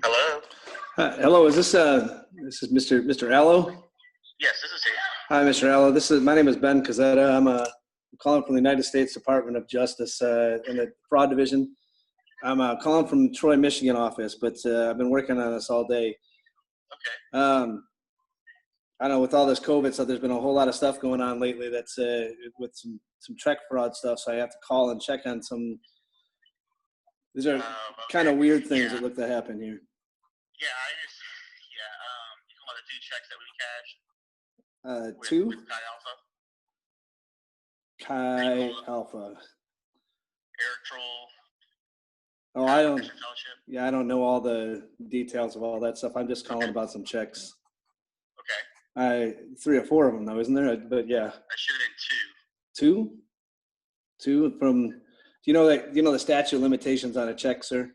Hello? Hello, this is Mr. Allo? Yes, this is he. Hi, Mr. Allo. My name is Ben Cazzetta. I'm calling from the United States Department of Justice in the Fraud Division. I'm calling from Troy, Michigan office, but I've been working on this all day. Okay. I know with all this COVID stuff, there's been a whole lot of stuff going on lately that's with some check fraud stuff, so I have to call and check on some. These are kind of weird things that look to happen here. Yeah, you talking about the two checks that we cashed? Two? With Chi Alpha? Chi Alpha. Eric Troll. Oh, I don't. Yeah, I don't know all the details of all that stuff. I'm just calling about some checks. Okay. 3 or 4 of them, though, isn't there? But yeah. That should have been 2. 2 from. Do you know the statute of limitations on a check, sir?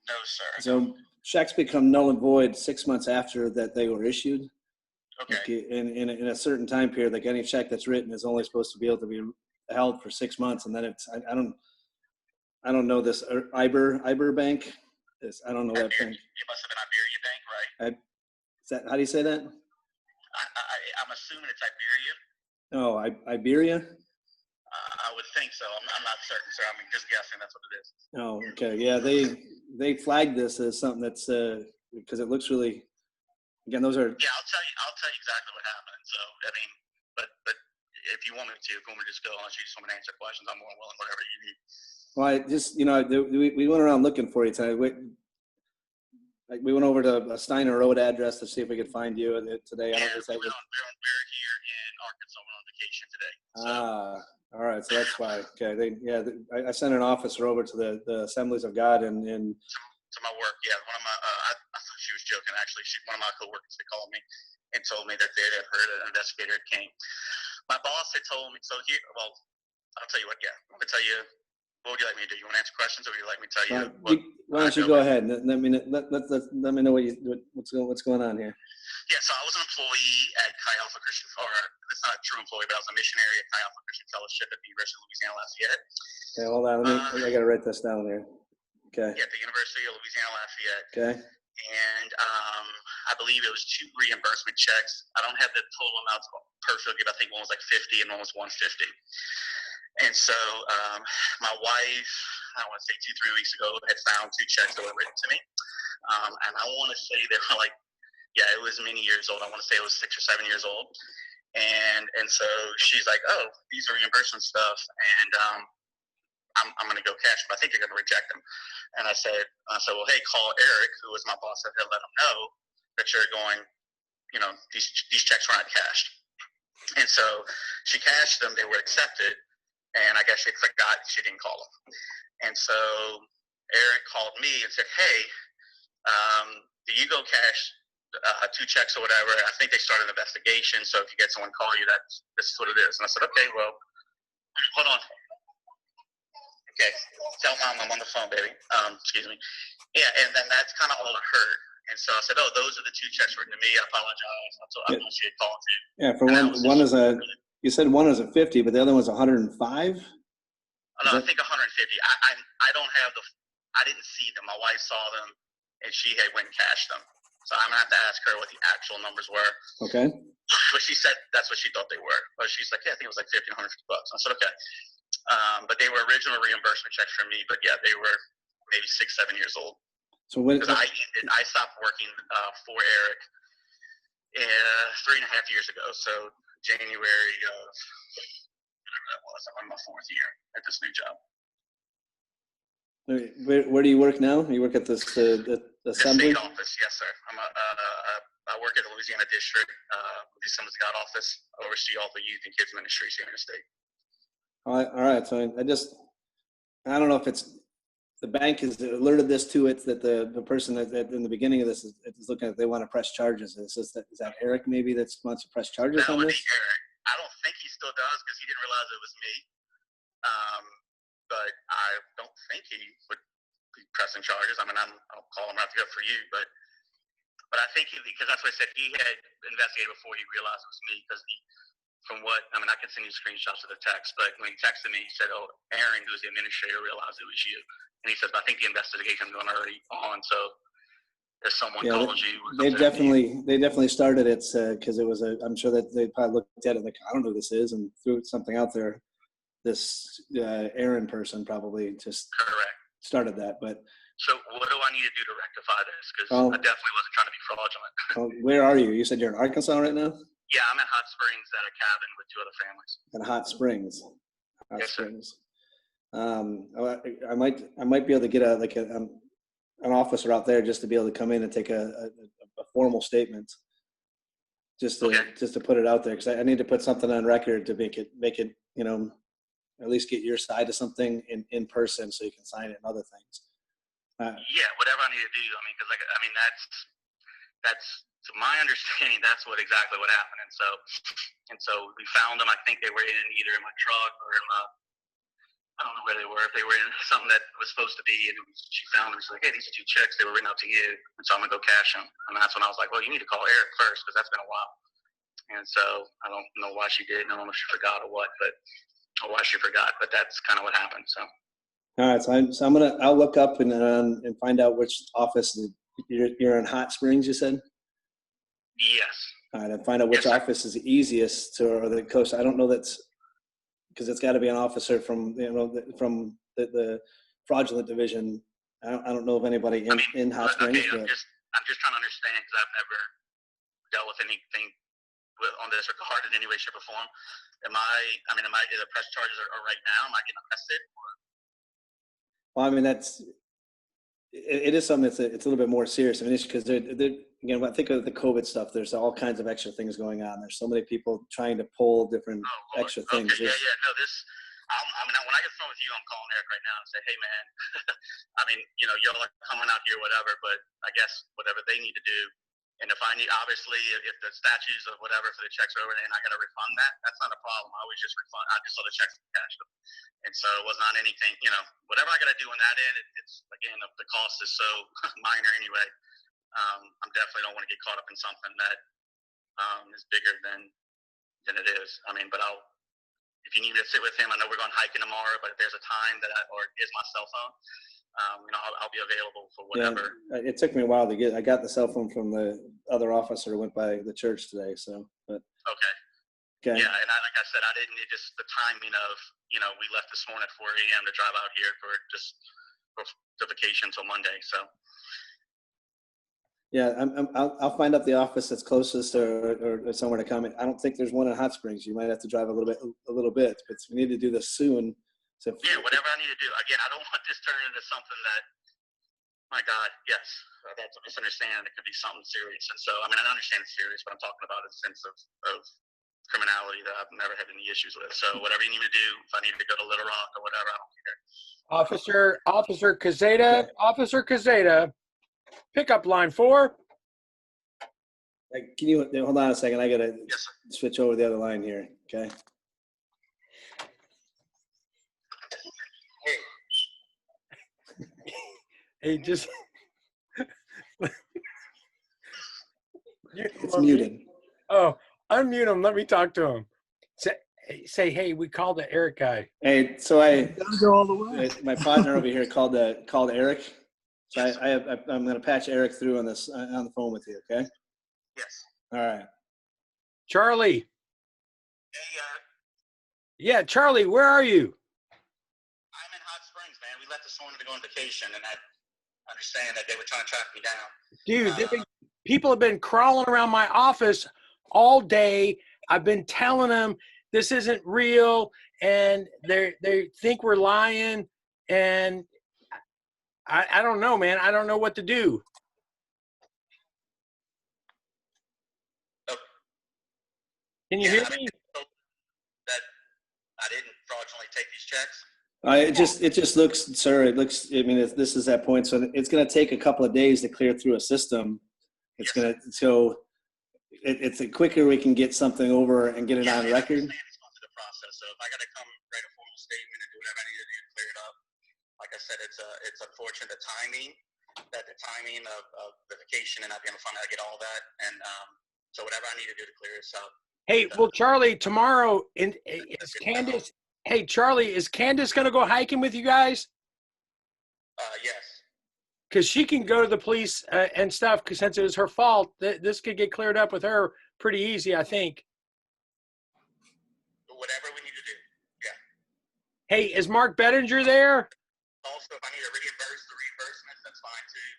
No, sir. So checks become null and void 6 months after that they were issued. Okay. Like in a certain time period, like any check that's written is only supposed to be able to be held for 6 months, and then it's I don't know this Iber Bank. I don't know that bank. It must have been Iberia Bank, right? Is that, how do you say that? I'm assuming it's Iberia. Oh, Iberia. I would think so. I'm not certain, sir. I'm just guessing. That's what it is. Oh, okay. Yeah, they flagged this as something that's because it looks really. Again, those are. Yeah, I'll tell you exactly what happened. So I mean, but if you want me to, just go. Unless you just want me to answer questions, I'm more than willing. Whatever you need. Well, we went around looking for you tonight. We went over to a Steiner Road address to see if we could find you today. Yeah, we're here in Arkansas. We're on vacation today. So. All right. So that's why. Okay. I sent an officer over to the Assemblies of God and to my work. Yeah, one of my I thought she was joking. Actually, one of my coworkers, they called me and told me that they had heard an investigator came. My boss had told me. So here, well, I'll tell you what. Yeah, I'm gonna tell you. What would you like me to do? You want to answer questions, or would you like me to tell you? Why don't you go ahead? Let me know what's going on here. Yeah, so I was an employee at Chi Alpha Christian, or it's not a true employee, but I was a missionary at Chi Alpha Christian Fellowship at the University of Louisiana Lafayette. Okay, hold on. I got to write this down here. Okay. Yeah, at the University of Louisiana Lafayette. Okay. And I believe it was 2 reimbursement checks. I don't have the total amounts perfectly, but I think one was like 50 and one was 150. And so my wife, I want to say 2-3 weeks ago, had found 2 checks that were written to me. And I want to say they were like, yeah, it was many years old. I want to say it was 6 or 7 years old. And so she's like, oh, these are reimbursement stuff. And I'm going to go cash them. I think they're going to reject them. And I said, well, hey, call Eric, who was my boss, and let him know that you're going, these checks were not cashed. And so she cashed them. They were accepted. And I guess she forgot she didn't call him. And so Eric called me and said, hey, did you go cash 2 checks or whatever? I think they started an investigation. So if you get someone call you, this is what it is. And I said, okay, well, hold on. Okay, tell mom I'm on the phone, baby. Excuse me. Yeah, and then that's kind of all I heard. And so I said, oh, those are the 2 checks written to me. I apologize. I thought she had called you. Yeah, for one is a. You said one was a 50, but the other one's 105? No, I think 150. I don't have I didn't see them. My wife saw them, and she had went and cashed them. So I'm going to have to ask her what the actual numbers were. Okay. But she said that's what she thought they were. But she's like, yeah, I think it was like $50 and $150. I said, okay. But they were original reimbursement checks from me, but yeah, they were maybe 6-7 years old. So because I stopped working for Eric 3.5 years ago. So January of whatever that was. I'm in my 4th year at this new job. Where do you work now? You work at the Assembly? The state office, yes, sir. I work at the Louisiana District, the Assembly's God office. I oversee all the youth and kids ministries here in the state. All right. So I don't know if it's the bank has alerted this to it that the person that in the beginning of this is looking at they want to press charges. Is that Eric maybe that wants to press charges on this? That would be Eric. I don't think he still does because he didn't realize it was me. But I don't think he would be pressing charges. I mean, I'll call him after for you, but I think because that's what I said. He had investigated before he realized it was me because from what, I mean, I can send you screenshots of the text, but when he texted me, he said, "Oh, Aaron, who's the administrator, realized it was you." And he says, "I think the investigation is going already on, so if someone Yeah, calls you." they definitely started it because it was I'm sure that they probably looked at it like, I don't know who this is, and threw something out there. This Aaron person probably just Correct. started that. But so what do I need to do to rectify this? Because I definitely wasn't trying to be fraudulent. Where are you? You said you're in Arkansas right now? Yeah, I'm at Hot Springs at a cabin with 2 other families. At Hot Springs. Yes, Springs. I might be able to get an officer out there just to be able to come in and take a formal statement, just to put it out there, because I need to put something on record to make it at least get your side of something in person so you can sign it and other things. Yeah, whatever I need to do. I mean, because that's to my understanding, that's exactly what happened. And so we found them. I think they were either in my truck or in my, I don't know where they were. If they were in something that was supposed to be, and she found them. She's like, "Hey, these are 2 checks. They were written out to you." And so I'm gonna go cash them. And that's when I was like, "Well, you need to call Eric first because that's been a while." And so I don't know why she did. I don't know if she forgot or what, or why she forgot. But that's kind of what happened. So. All right, so I'll look up and find out which office you're in Hot Springs. You said. Yes. All right, and find out which office is the easiest or the coast. I don't know that's because it's got to be an officer from the fraudulent division. I don't know of anybody in Hot Springs. Okay, I'm just trying to understand because I've never dealt with anything on this regard in any way, shape, or form. Am I the press charges are right now? Am I getting arrested? Well, I mean it is something that's it's a little bit more serious. I mean, because again, when I think of the COVID stuff, there's all kinds of extra things going on. There's so many people trying to pull different extra things. Okay, yeah. No, when I get phone with you, I'm calling Eric right now and say, "Hey, man, I mean, y'all are coming out here, whatever, but I guess whatever they need to do. And if I need, obviously, if the statutes or whatever for the checks are over and I got to refund that's not a problem. I always just refund. I just saw the checks and cashed them. And so it was not anything, whatever I got to do in that end, it's, again, the cost is so minor anyway. I definitely don't want to get caught up in something that is bigger than it is. I mean, but if you need me to sit with him, I know we're going hiking tomorrow, but if there's a time or is my cell phone, I'll be available for whatever. Yeah, it took me a while to I got the cell phone from the other officer who went by the church today. So, but. Okay. Yeah, and like I said, it just the timing of, we left this morning at 4 a.m. to drive out here for vacation until Monday. So. Yeah, I'll find out the office that's closest or somewhere to come. I don't think there's one in Hot Springs. You might have to drive a little bit, but we need to do this soon. So whatever I need to do. Again, I don't want this turning into something that, my God, yes, that's a misunderstanding. It could be something serious. And so, I mean, I understand it's serious, but I'm talking about a sense of criminality that I've never had any issues with. So whatever you need to do, if I need to go to Little Rock or whatever, I don't care. Officer Cazeta, pickup line 4. Can you hold on a second? I gotta switch over the other line here. Okay. Hey, just it's muted. Oh, unmute him. Let me talk to him. Say, hey, we called the Eric guy. Hey, so my partner over here called Eric. So I'm going to patch Eric through on the phone with you. Okay. Yes. All right. Charlie. Hey. Yeah, Charlie, where are you? I'm in Hot Springs, man. We left this morning to go on vacation, and I understand that they were trying to track me down. Dude, people have been crawling around my office all day. I've been telling them this isn't real, and they think we're lying, and I don't know, man. I don't know what to do. Can you hear me? That I didn't fraudulently take these checks. It just looks, sir. It looks. I mean, this is that point. So it's going to take a couple of days to clear through a system. It's going to it's the quicker we can get something over and get it on record. It's going through the process. So if I got to come write a formal statement and do whatever I need to do to clear it up, like I said, it's unfortunate the timing of the vacation and not being able to find out I get all that, and so whatever I need to do to clear this up, Hey, well, Charlie, tomorrow is Candace. Hey, Charlie, is Candace going to go hiking with you guys? Yes. Because she can go to the police and stuff. Because since it was her fault, this could get cleared up with her pretty easy, I think. Whatever we need to do. Yeah. Hey, is Mark Bettinger there? Also, if I need to reimburse the reimbursement, that's fine too.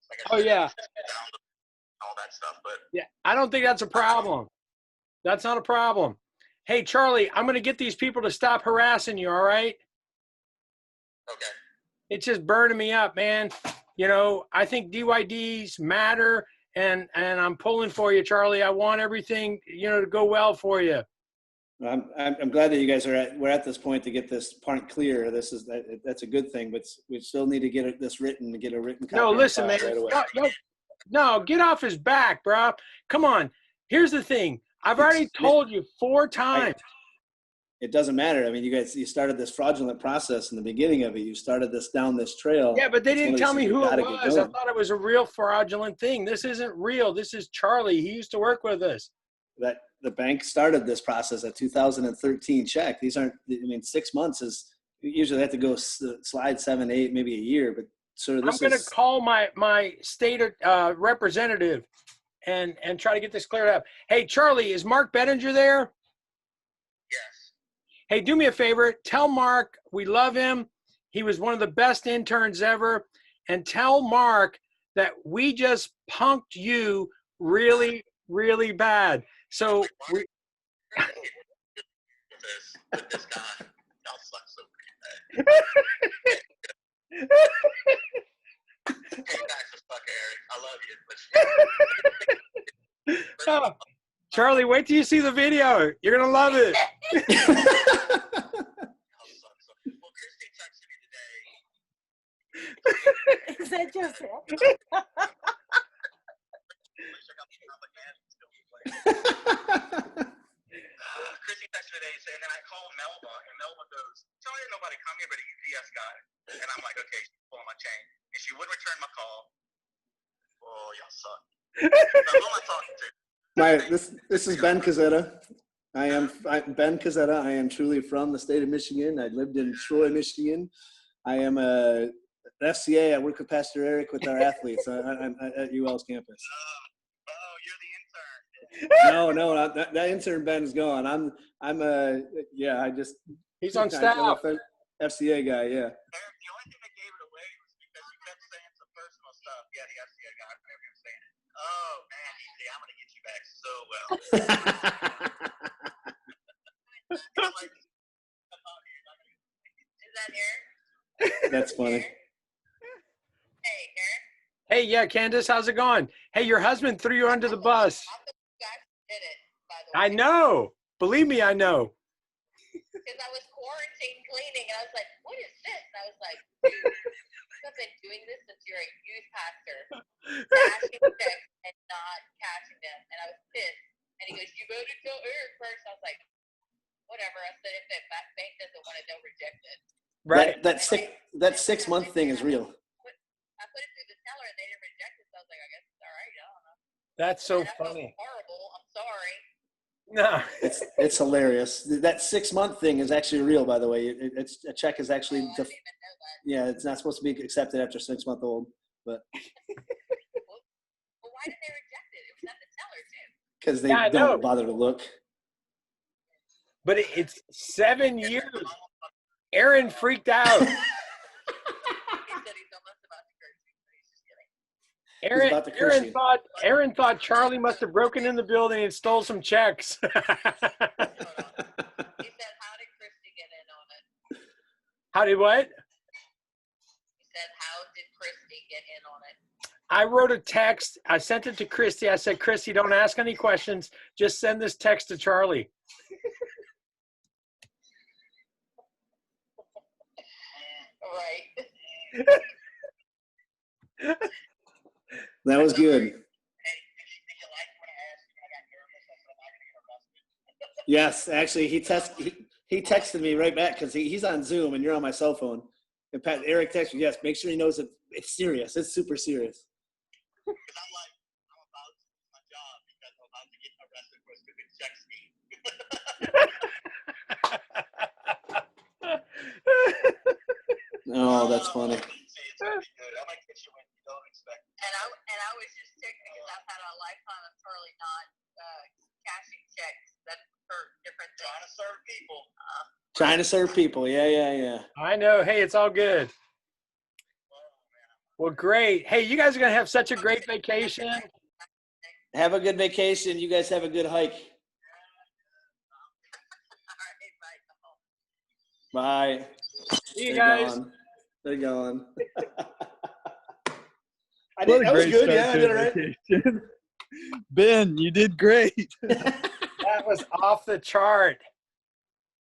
Like I Oh said, yeah, all that stuff. But yeah. I don't think that's a problem. That's not a problem. Hey, Charlie, I'm going to get these people to stop harassing you. All right? okay. It's just burning me up, man. You know, I think DYDs matter, and I'm pulling for you, Charlie. I want everything, you know, to go well for you. I'm glad that you guys we're at this point to get this part clear. That's a good thing, but we still need to get this written, to get a written copy. No, listen, man. Right away. No, get off his back, bro. Come on. Here's the thing. I've already told you 4 times. It doesn't matter. I mean, you started this fraudulent process in the beginning of it. You started this down this trail. Yeah, but they didn't tell me who it was. I going. thought it was a real fraudulent thing. This isn't real. This is Charlie. He used to work with us. That the bank started this process at 2013 check. These aren't, I mean, 6 months is usually they have to go slide 7, 8, maybe a year. But sir, this I'm going to call my state representative and try to get this cleared up. Hey, Charlie, is Mark Bettinger there? Yes. Hey, do me a favor. Tell Mark we love him. He was one of the best interns ever. And tell Mark that we just punked you really, really bad. So with this guy, y'all suck so pretty bad. Hey, back to fuck Eric. I love you. But oh, Charlie, wait till you see the video. You're gonna love it. Well, Christy texted me today. Is that just it? Christy texted me today, and then I called Melba, and Melba goes, "Tell me nobody come here but a UPS guy." And I'm like, "Okay, she's pulling my chain," and she would return my call. Oh, y'all suck. So who am I talking to? This is Ben Cazzetta. I'm Ben Cazzetta. I am truly from the state of Michigan. I lived in Troy, Michigan. I am an FCA. I work with Pastor Eric with our athletes. I'm at UL's campus. Oh, you're the intern. No, that intern Ben is gone. He's on staff. I'm a FCA guy, yeah. The only thing that gave it away was because you kept saying some personal stuff. Yeah, the FCA guy, whatever you're saying. Oh, man, easy. I'm going to get you back so well. Is that Eric? That's funny. Hey, Eric. Hey, yeah, Candace, how's it going? Hey, your husband threw you under the bus. You guys did it, by the way. I know. Believe me, I know. Because I was quarantine cleaning, and I was like, what is this? And I was like, dude, I've been doing this since you're a youth pastor. Cashing checks and not cashing them. And I was pissed. And he goes, you better tell Eric first. I was like, whatever. I said, if that bank doesn't want it, they'll reject it. Right. That 6 month thing is real. I put it through the teller, and they didn't reject it. So I was like, I guess it's all right. I don't know. That's so And I felt funny. horrible. I'm sorry. No. It's hilarious. That 6 month thing is actually real, by the way. It's a check is actually, I didn't even know that. yeah, it's not supposed to be accepted after 6 month old, but Well, why did they reject it? It was at the teller, too. because they Yeah, I know. don't bother to look. But it's 7 years. Aaron freaked out. He said he's almost about to curse me, but he's just kidding. about to curse you. Aaron thought Charlie must have broken in the building and stole some checks. He said, how did Christy get in on it? How did what? He said, how did Christy get in on it? I wrote a text. I sent it to Christy. I said, Christy, don't ask any questions. Just send this text to Charlie. Right. That was good. Yes, actually, he texted me right back because he's on Zoom and you're on my cell phone. And Eric texted me, yes, make sure he knows that it's serious. It's super serious. Because I'm about to lose my job because I'm about to get arrested for a stupid check scheme. Oh, that's funny. It's pretty good. I might catch you when you don't expect it. And I was just sick because I've had a lifetime of totally not cashing checks that for different things. Trying to serve people. Trying to serve people. Yeah. I know. Hey, it's all good. Well, great. Hey, you guys are going to have such a great vacation. Have a good vacation. You guys have a good hike. All right, bye. Bye. See you They're guys. gone. They're gone. What that a was great good. start Yeah, I to did a all right. vacation. Ben, you did great. That was off the chart.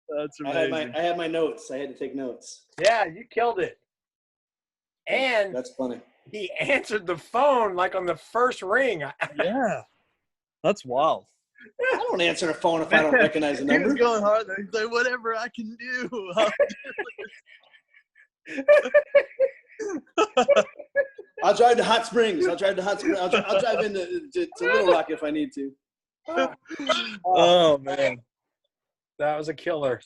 That's I amazing. had my notes. I had to take notes. Yeah, you killed it. And That's funny. he answered the phone like on the first ring. Yeah, that's wild. I don't answer the phone if I don't recognize the He was number. going hard there. He's like, whatever I can do. I'll drive to Hot Springs. I'll drive into to Little Rock if I need to. Oh, man. That was a killer.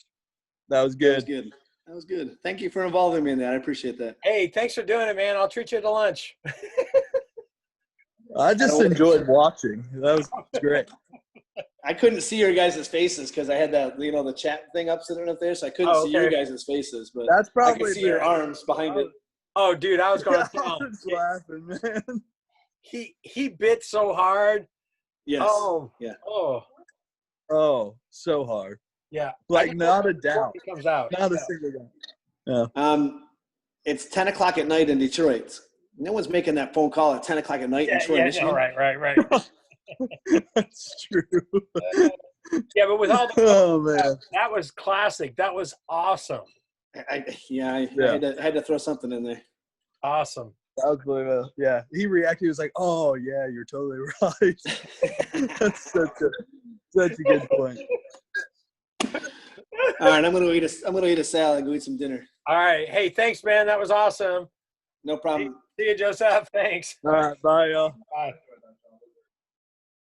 That was That was good. good. That was good. Thank you for involving me in that. I appreciate that. Hey, thanks for doing it, man. I'll treat you to lunch. I just enjoyed watching. That was great. I couldn't see your guys' faces because I had that, the chat thing up sitting up there, so I couldn't see your okay. guys' faces. But That's I probably could see your better. arms behind it. Oh, dude, I was going I to tell him. was laughing, man. He bit so hard. Yes. Oh, Yeah. Oh, Oh, so hard. yeah. Like, I not a just hope doubt. he comes out. Not a single doubt. It's 10 o'clock at night in Detroit. No one's making that phone call at 10 o'clock at night in Detroit, Michigan. No, right. That's true. Yeah, but with all the Oh, man. that was classic. That was awesome. I Yeah. had to throw something in there. Awesome. That was really well. Yeah. He reacted. He was like, oh, yeah, you're totally right. That's such a good point. All right, I'm gonna eat a salad and go eat some dinner. All right. Hey, thanks, man. That was awesome. No problem. See you, Joseph. Thanks. All right. Bye, y'all. Bye.